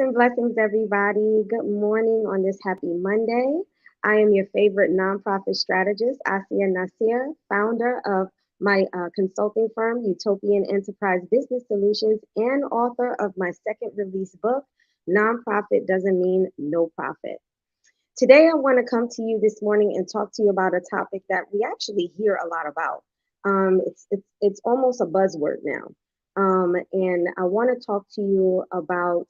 and blessings, everybody. Good morning on this happy Monday. I am your favorite nonprofit strategist, Asia Nasir, founder of my consulting firm, Utopian Enterprise Business Solutions, and author of my second release book, Nonprofit Doesn't Mean No Profit. Today, I want to come to you this morning and talk to you about a topic that we actually hear a lot about. It's almost a buzzword now. And I want to talk to you about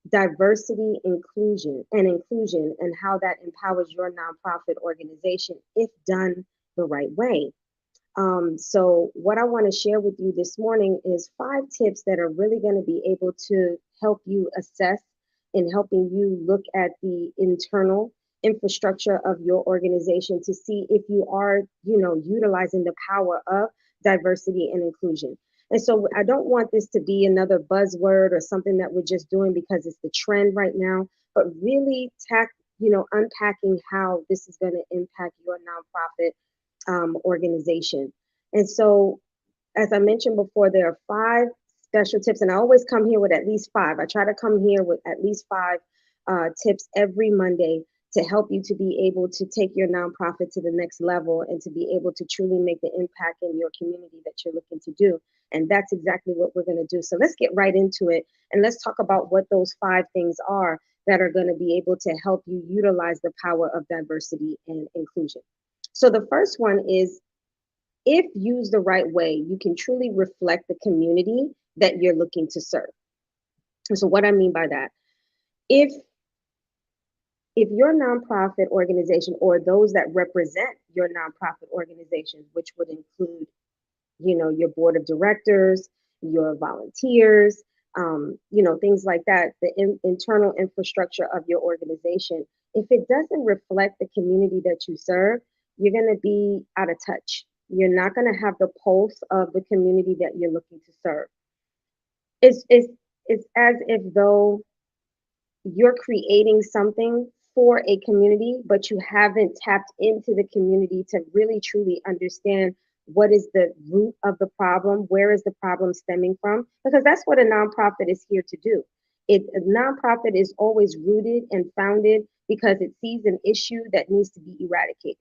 diversity, inclusion, and how that empowers your nonprofit organization if done the right way. So, what I want to share with you this morning is 5 tips that are really going to be able to help you assess and helping you look at the internal infrastructure of your organization to see if you are, utilizing the power of diversity and inclusion. And so I don't want this to be another buzzword or something that we're just doing because it's the trend right now, but really unpacking how this is going to impact your nonprofit organization. And so, as I mentioned before, there are 5 special tips, and I always come here with at least 5. I try to come here with at least 5 tips every Monday to help you to be able to take your nonprofit to the next level and to be able to truly make the impact in your community that you're looking to do. And that's exactly what we're going to do. So let's get right into it and let's talk about what those 5 things are that are going to be able to help you utilize the power of diversity and inclusion. So the first one is, if used the right way, you can truly reflect the community that you're looking to serve. So what I mean by that, if your nonprofit organization or those that represent your nonprofit organization, which would include, your board of directors, your volunteers, things like that, the internal infrastructure of your organization, if it doesn't reflect the community that you serve, you're going to be out of touch. You're not going to have the pulse of the community that you're looking to serve. It's as if though you're creating something for a community, but you haven't tapped into the community to really truly understand what is the root of the problem, where is the problem stemming from, because that's what a nonprofit is here to do. A nonprofit is always rooted and founded because it sees an issue that needs to be eradicated.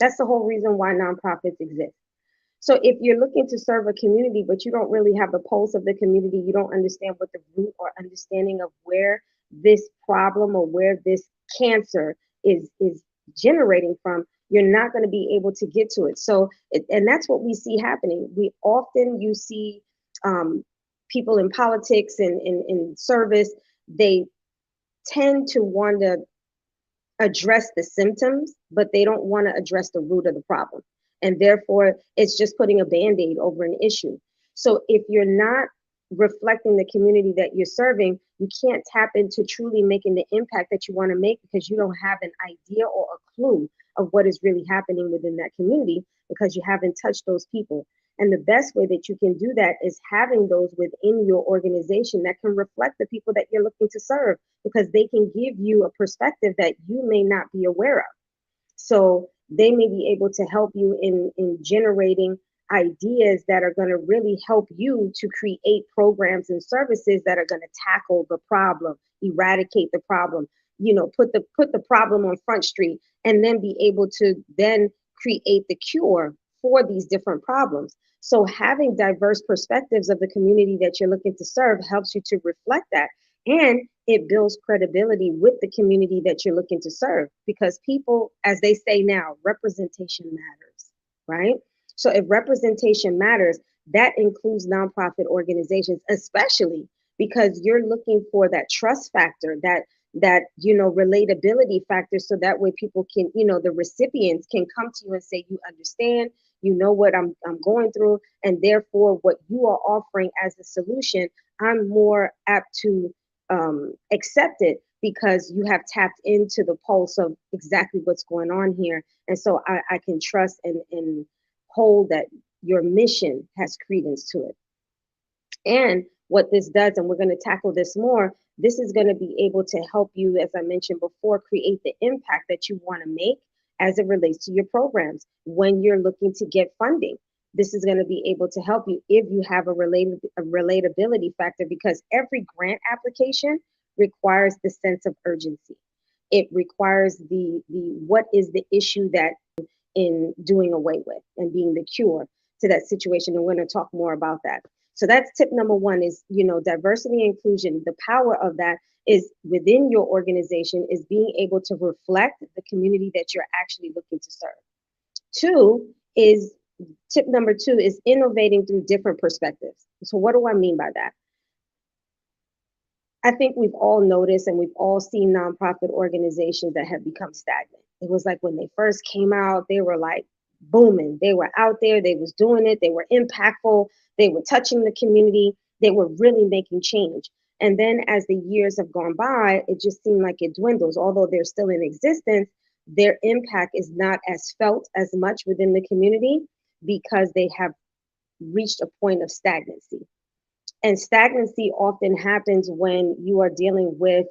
That's the whole reason why nonprofits exist. So if you're looking to serve a community, but you don't really have the pulse of the community, you don't understand what the root or understanding of where this problem or where this cancer is generating from, you're not going to be able to get to it. So, and that's what we see happening. We often, you see people in politics and in service, they tend to want to address the symptoms, but they don't want to address the root of the problem. And therefore, it's just putting a band aid over an issue. So if you're not reflecting the community that you're serving, you can't tap into truly making the impact that you want to make because you don't have an idea or a clue of what is really happening within that community because you haven't touched those people. And the best way that you can do that is having those within your organization that can reflect the people that you're looking to serve because they can give you a perspective that you may not be aware of. So they may be able to help you in generating ideas that are going to really help you to create programs and services that are going to tackle the problem, eradicate the problem, put the problem on Front Street, and then be able to then create the cure for these different problems. So having diverse perspectives of the community that you're looking to serve helps you to reflect that. And it builds credibility with the community that you're looking to serve because people, as they say now, representation matters, right? So if representation matters, that includes nonprofit organizations, especially because you're looking for that trust factor, that relatability factor, so that way people can, the recipients can come to you and say, you understand, you know what I'm going through, and therefore what you are offering as a solution, I'm more apt to accept it because you have tapped into the pulse of exactly what's going on here. And so I can trust and hold that your mission has credence to it. And what this does, and we're going to tackle this more, this is going to be able to help you, as I mentioned before, create the impact that you want to make as it relates to your programs when you're looking to get funding. This is going to be able to help you if you have a relatability factor, because every grant application requires the sense of urgency. It requires the what is the issue that in doing away with and being the cure to that situation. And we're going to talk more about that. So that's tip number one is, diversity and inclusion. The power of that is within your organization is being able to reflect the community that you're actually looking to serve. Two is tip number two is innovating through different perspectives. So what do I mean by that? I think we've all noticed and we've all seen nonprofit organizations that have become stagnant. It was like when they first came out, they were like booming. They were out there, they was doing it, they were impactful, they were touching the community, they were really making change. And then as the years have gone by, it just seemed like it dwindles. Although they're still in existence, their impact is not as felt as much within the community because they have reached a point of stagnancy. And stagnancy often happens when you are dealing with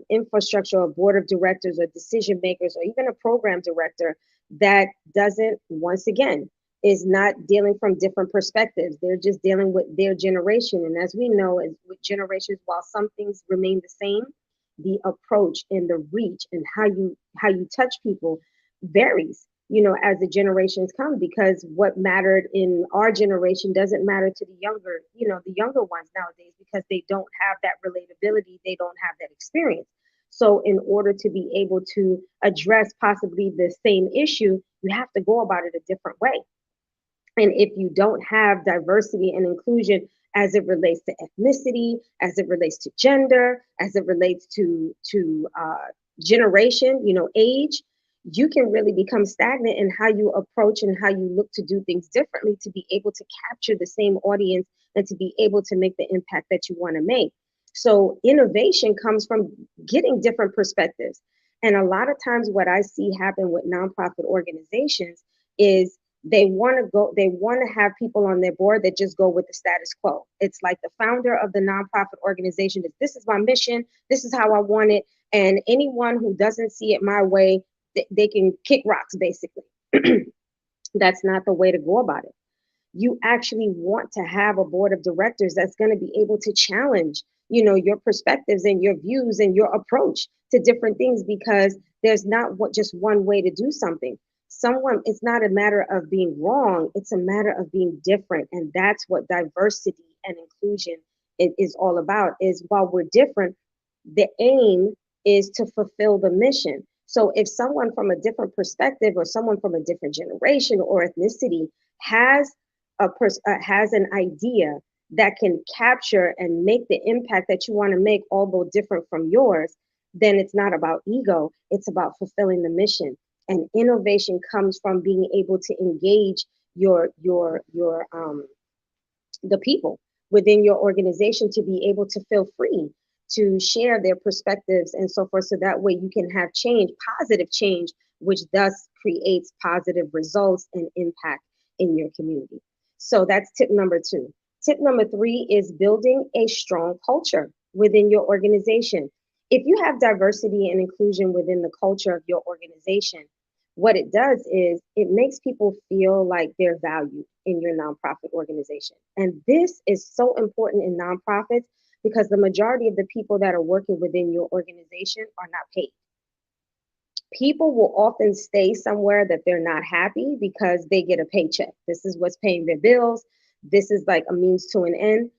infrastructure or board of directors or decision makers or even a program director that doesn't, once again, is not dealing from different perspectives. They're just dealing with their generation. And as we know, as with generations, while some things remain the same, the approach and the reach and how you touch people varies, as the generations come, because what mattered in our generation doesn't matter to the younger ones nowadays, because they don't have that relatability, they don't have that experience. So in order to be able to address possibly the same issue, you have to go about it a different way. And if you don't have diversity and inclusion as it relates to ethnicity, as it relates to gender, as it relates to generation, age, you can really become stagnant in how you approach and how you look to do things differently to be able to capture the same audience and to be able to make the impact that you want to make. So innovation comes from getting different perspectives. And a lot of times what I see happen with nonprofit organizations is they want to have people on their board that just go with the status quo. It's like the founder of the nonprofit organization is, this is my mission, this is how I want it, and anyone who doesn't see it my way, they can kick rocks, basically. That's not the way to go about it. You actually want to have a board of directors that's going to be able to challenge, your perspectives and your views and your approach to different things, because there's not just one way to do something. It's not a matter of being wrong, it's a matter of being different. And that's what diversity and inclusion is all about, is while we're different, the aim is to fulfill the mission. So if someone from a different perspective or someone from a different generation or ethnicity has has an idea that can capture and make the impact that you want to make, although different from yours, then it's not about ego, it's about fulfilling the mission. And innovation comes from being able to engage your the people within your organization to be able to feel free to share their perspectives and so forth, so that way you can have change, positive change, which thus creates positive results and impact in your community. So that's tip number two. Tip number three is building a strong culture within your organization. If you have diversity and inclusion within the culture of your organization, what it does is it makes people feel like they're valued in your nonprofit organization. And this is so important in nonprofits, because the majority of the people that are working within your organization are not paid. People will often stay somewhere that they're not happy because they get a paycheck. This is what's paying their bills. This is like a means to an end.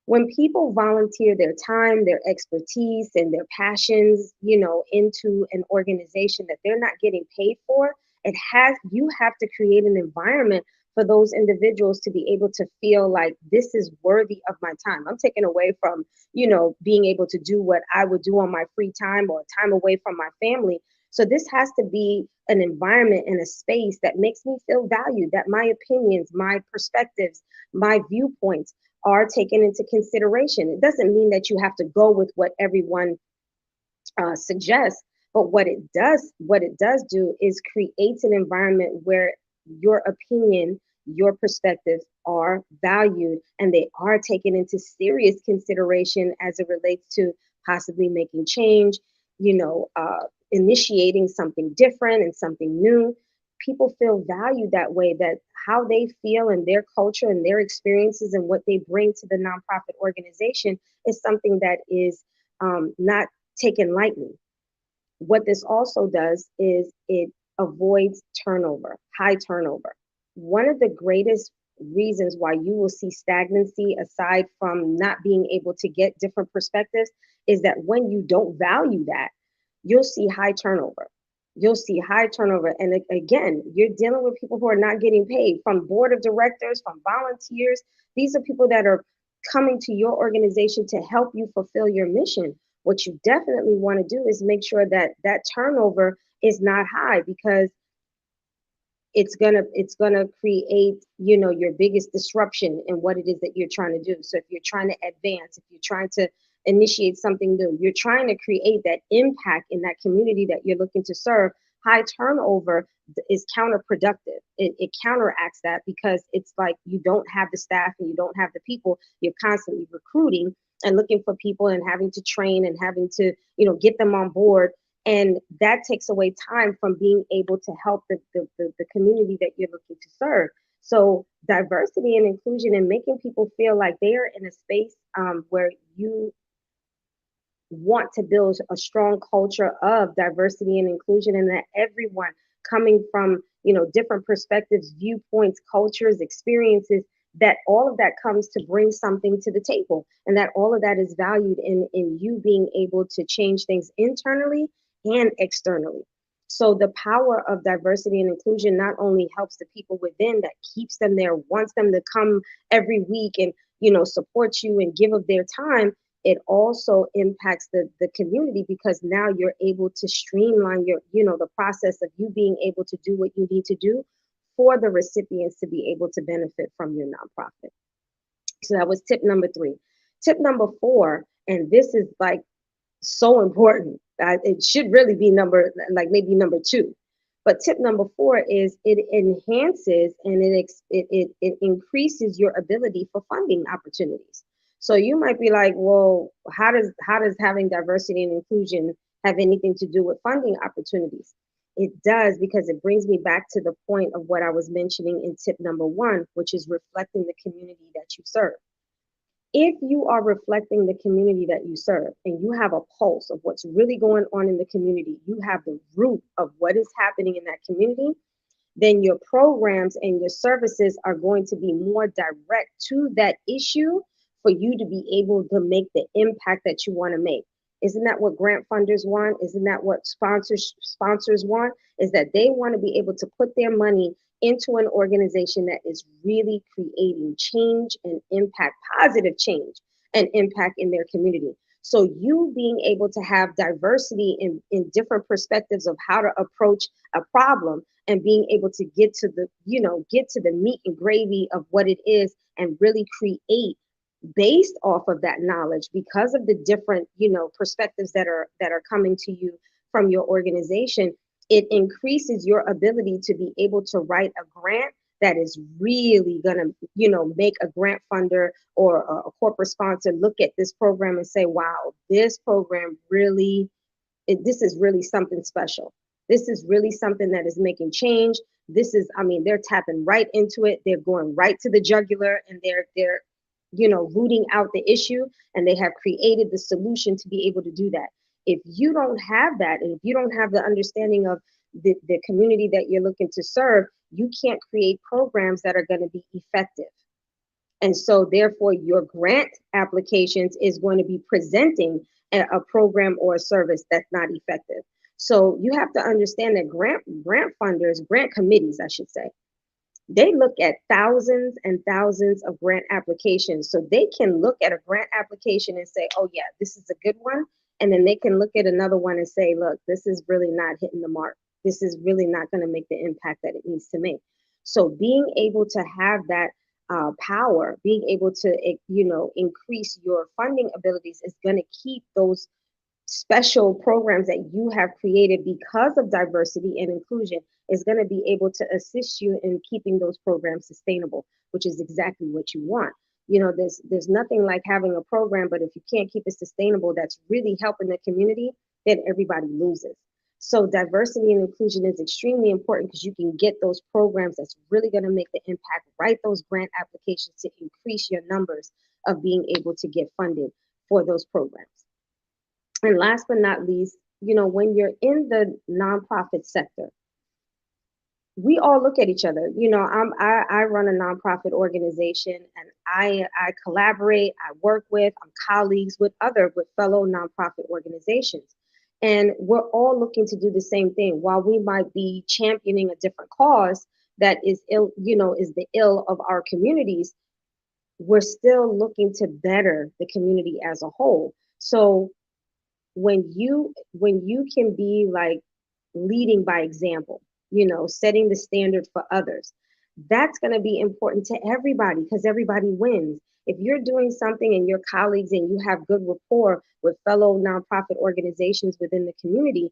When people volunteer their time, their expertise, and their passions, into an organization that they're not getting paid for, you have to create an environment for those individuals to be able to feel like this is worthy of my time. I'm taken away from, being able to do what I would do on my free time or time away from my family. So this has to be an environment and a space that makes me feel valued, that my opinions, my perspectives, my viewpoints are taken into consideration. It doesn't mean that you have to go with what everyone suggests, but what it does do is creates an environment where your opinion, your perspectives are valued, and they are taken into serious consideration as it relates to possibly making change, initiating something different and something new. People feel valued that way, that how they feel and their culture and their experiences and what they bring to the nonprofit organization is something that is not taken lightly. What this also does is it avoids turnover, high turnover. One of the greatest reasons why you will see stagnancy, aside from not being able to get different perspectives, is that when you don't value that, you'll see high turnover. You'll see high turnover. And again, you're dealing with people who are not getting paid, from board of directors, from volunteers. These are people that are coming to your organization to help you fulfill your mission. What you definitely want to do is make sure that that turnover is not high, because it's gonna create, your biggest disruption in what it is that you're trying to do. So if you're trying to advance, if you're trying to initiate something new, you're trying to create that impact in that community that you're looking to serve, high turnover is counterproductive. It counteracts that, because it's like you don't have the staff and you don't have the people. You're constantly recruiting and looking for people and having to train and having to, get them on board, and that takes away time from being able to help the community that you're looking to serve. So diversity and inclusion, and making people feel like they are in a space where you want to build a strong culture of diversity and inclusion, and that everyone coming from, different perspectives, viewpoints, cultures, experiences, that all of that comes to bring something to the table, and that all of that is valued in you being able to change things internally and externally. So the power of diversity and inclusion not only helps the people within, that keeps them there, wants them to come every week and, support you and give of their time. It also impacts the community, because now you're able to streamline your, the process of you being able to do what you need to do for the recipients to be able to benefit from your nonprofit. So that was tip number 3. Tip number 4, and this is like so important. It should really be like maybe number 2. But tip number 4 is it enhances and it increases your ability for funding opportunities. So you might be like, well, how does having diversity and inclusion have anything to do with funding opportunities? It does, because it brings me back to the point of what I was mentioning in tip number 1, which is reflecting the community that you serve. If you are reflecting the community that you serve, and you have a pulse of what's really going on in the community, you have the root of what is happening in that community, then your programs and your services are going to be more direct to that issue for you to be able to make the impact that you want to make. Isn't that what grant funders want? Isn't that what sponsors want? Is that they want to be able to put their money into an organization that is really creating change and impact, positive change and impact in their community. So you being able to have diversity in different perspectives of how to approach a problem, and being able to get to the meat and gravy of what it is, and really create based off of that knowledge, because of the different, perspectives that are coming to you from your organization. It increases your ability to be able to write a grant that is really going to, make a grant funder or a corporate sponsor look at this program and say, wow, this program really, this is really something special. This is really something that is making change. This is, I mean, they're tapping right into it. They're going right to the jugular, and they're rooting out the issue, and they have created the solution to be able to do that. If you don't have that, and if you don't have the understanding of the community that you're looking to serve, you can't create programs that are going to be effective. And so therefore your grant applications is going to be presenting a program or a service that's not effective. So you have to understand that grant funders, grant committees, I should say, they look at thousands and thousands of grant applications. So they can look at a grant application and say, oh yeah, this is a good one. And then they can look at another one and say, look, this is really not hitting the mark. This is really not going to make the impact that it needs to make. So being able to have that power, being able to, increase your funding abilities is going to keep those special programs that you have created because of diversity and inclusion, is going to be able to assist you in keeping those programs sustainable, which is exactly what you want. There's nothing like having a program, but if you can't keep it sustainable, that's really helping the community, then everybody loses. So diversity and inclusion is extremely important because you can get those programs that's really going to make the impact, write those grant applications to increase your numbers of being able to get funded for those programs. And last but not least, when you're in the nonprofit sector, we all look at each other. I run a nonprofit organization, and I collaborate, I work with, I'm colleagues with fellow nonprofit organizations. And we're all looking to do the same thing. While we might be championing a different cause that is is the ill of our communities, we're still looking to better the community as a whole. So when you can be like leading by example, setting the standard for others, that's going to be important to everybody because everybody wins. If you're doing something and your colleagues and you have good rapport with fellow nonprofit organizations within the community,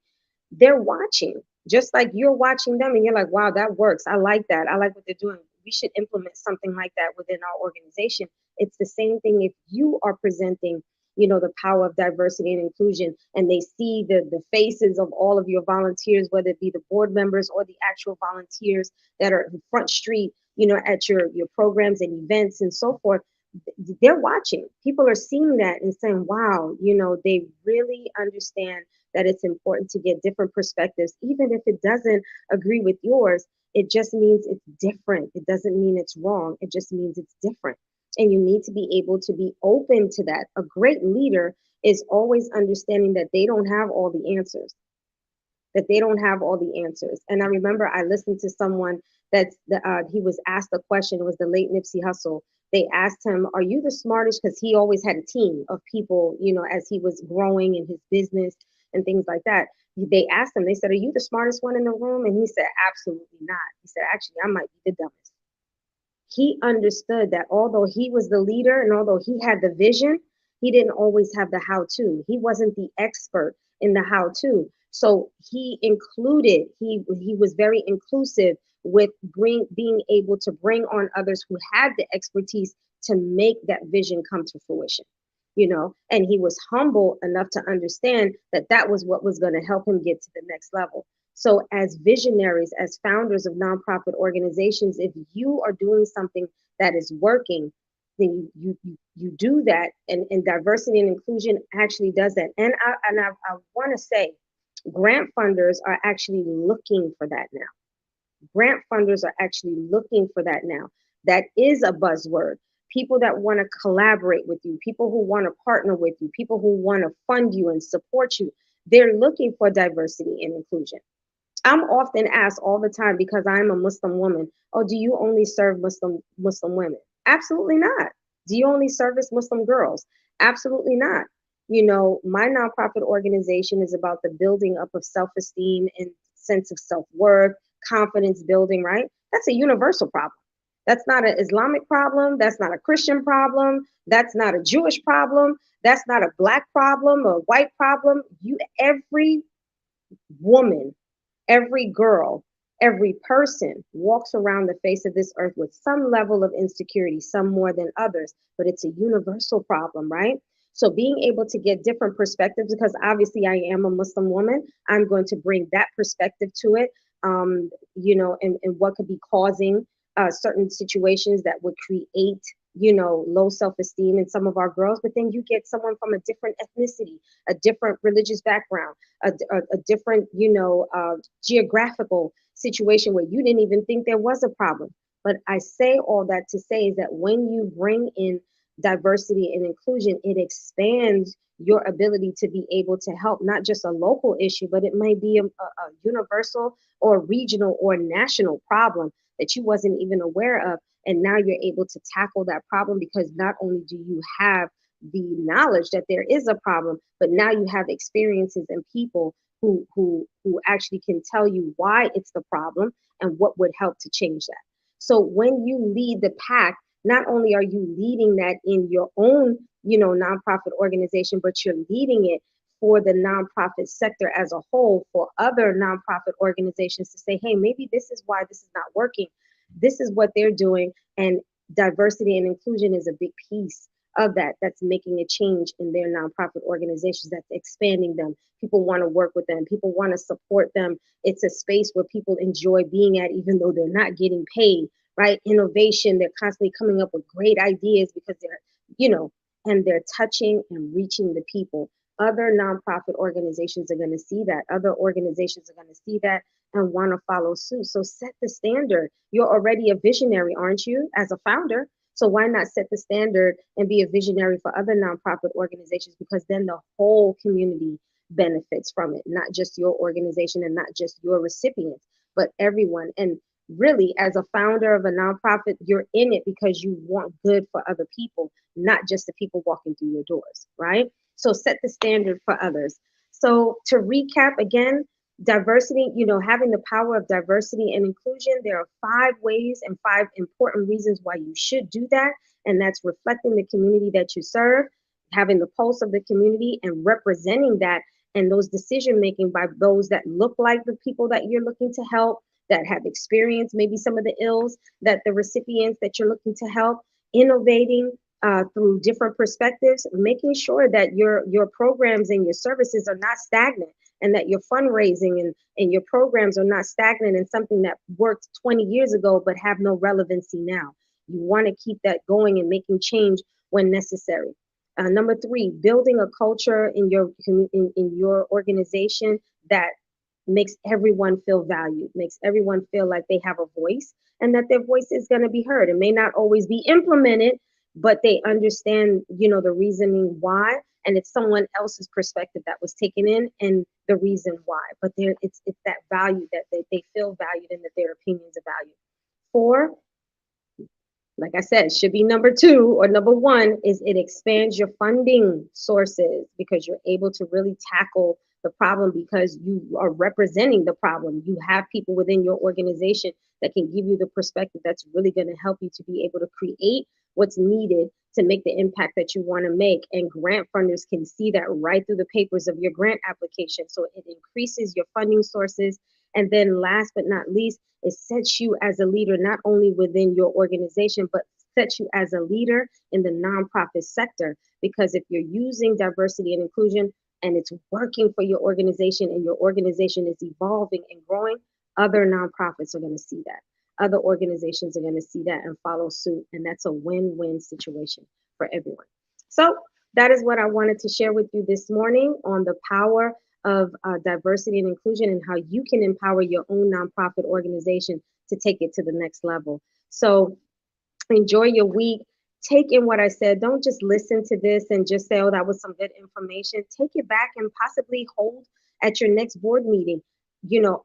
they're watching just like you're watching them, and you're like, wow, that works. I like that. I like what they're doing. We should implement something like that within our organization. It's the same thing if you are presenting the power of diversity and inclusion, and they see the faces of all of your volunteers, whether it be the board members or the actual volunteers that are in front street, at your programs and events and so forth. They're watching. People are seeing that and saying, wow, they really understand that it's important to get different perspectives, even if it doesn't agree with yours. It just means it's different. It doesn't mean it's wrong. It just means it's different. And you need to be able to be open to that. A great leader is always understanding that they don't have all the answers, that they don't have all the answers. And I remember I listened to someone he was asked a question. It was the late Nipsey Hussle. They asked him, "Are you the smartest?" Because he always had a team of people, as he was growing in his business and things like that. They asked him, they said, "Are you the smartest one in the room?" And he said, "Absolutely not." He said, "Actually, I might be the dumbest." He understood that although he was the leader and although he had the vision, he didn't always have the how to. He wasn't the expert in the how to. So he was very inclusive with being able to bring on others who had the expertise to make that vision come to fruition. And he was humble enough to understand that that was what was going to help him get to the next level. So, as visionaries, as founders of nonprofit organizations, if you are doing something that is working, then you do that, and diversity and inclusion actually does that. And I want to say, grant funders are actually looking for that now. Grant funders are actually looking for that now. That is a buzzword. People that want to collaborate with you, people who want to partner with you, people who want to fund you and support you, they're looking for diversity and inclusion. I'm often asked all the time because I'm a Muslim woman, "Oh, do you only serve Muslim women?" Absolutely not. Do you only service Muslim girls? Absolutely not. My nonprofit organization is about the building up of self-esteem and sense of self-worth, confidence building, right? That's a universal problem. That's not an Islamic problem. That's not a Christian problem. That's not a Jewish problem. That's not a black problem or white problem. Every woman, every girl, every person walks around the face of this earth with some level of insecurity, some more than others, but it's a universal problem, right? So being able to get different perspectives, because obviously I am a Muslim woman, I'm going to bring that perspective to it, and what could be causing certain situations that would create, low self-esteem in some of our girls. But then you get someone from a different ethnicity, a different religious background, a different, geographical situation where you didn't even think there was a problem. But I say all that to say is that when you bring in diversity and inclusion, it expands your ability to be able to help not just a local issue, but it might be a universal or regional or national problem that you wasn't even aware of. And now you're able to tackle that problem because not only do you have the knowledge that there is a problem, but now you have experiences and people who actually can tell you why it's the problem and what would help to change that. So when you lead the pack, not only are you leading that in your own, nonprofit organization, but you're leading it for the nonprofit sector as a whole, for other nonprofit organizations to say, hey, maybe this is why this is not working. This is what they're doing. And diversity and inclusion is a big piece of that that's making a change in their nonprofit organizations, that's expanding them. People want to work with them, people want to support them. It's a space where people enjoy being at, even though they're not getting paid, right? Innovation, they're constantly coming up with great ideas because they're, you know, and they're touching and reaching the people. Other nonprofit organizations are going to see that. Other organizations are going to see that and want to follow suit. So set the standard. You're already a visionary, aren't you, as a founder? So why not set the standard and be a visionary for other nonprofit organizations? Because then the whole community benefits from it, not just your organization and not just your recipients, but everyone. And really, as a founder of a nonprofit, you're in it because you want good for other people, not just the people walking through your doors, right? So set the standard for others. So to recap again, diversity, having the power of diversity and inclusion, there are 5 ways and 5 important reasons why you should do that. And that's reflecting the community that you serve, having the pulse of the community and representing that, and those decision making by those that look like the people that you're looking to help, that have experienced maybe some of the ills that the recipients that you're looking to help, innovating through different perspectives, making sure that your programs and your services are not stagnant, and that your fundraising and your programs are not stagnant and something that worked 20 years ago but have no relevancy now. You want to keep that going and making change when necessary. Number 3, building a culture in your organization that makes everyone feel valued, makes everyone feel like they have a voice and that their voice is going to be heard. It may not always be implemented, but they understand, the reasoning why, and it's someone else's perspective that was taken in and the reason why. But it's that value that they feel valued and that their opinions are valued. 4, like I said, should be number 2 or number 1, is it expands your funding sources because you're able to really tackle the problem because you are representing the problem. You have people within your organization that can give you the perspective that's really going to help you to be able to create what's needed to make the impact that you want to make. And grant funders can see that right through the papers of your grant application. So it increases your funding sources. And then last but not least, it sets you as a leader, not only within your organization, but sets you as a leader in the nonprofit sector. Because if you're using diversity and inclusion and it's working for your organization and your organization is evolving and growing, other nonprofits are going to see that. Other organizations are going to see that and follow suit. And that's a win-win situation for everyone. So that is what I wanted to share with you this morning on the power of diversity and inclusion and how you can empower your own nonprofit organization to take it to the next level. So enjoy your week. Take in what I said. Don't just listen to this and just say, oh, that was some good information. Take it back and possibly hold at your next board meeting.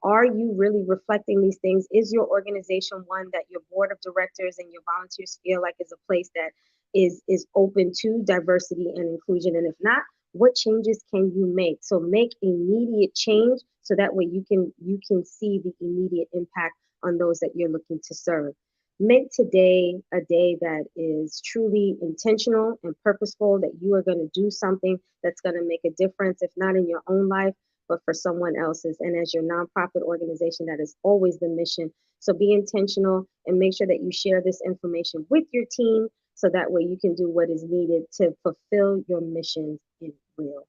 Are you really reflecting these things? Is your organization one that your board of directors and your volunteers feel like is a place that is open to diversity and inclusion? And if not, what changes can you make? So make immediate change so that way you can see the immediate impact on those that you're looking to serve. Make today a day that is truly intentional and purposeful, that you are going to do something that's going to make a difference, if not in your own life, but for someone else's. And as your nonprofit organization, that is always the mission. So be intentional and make sure that you share this information with your team so that way you can do what is needed to fulfill your mission in real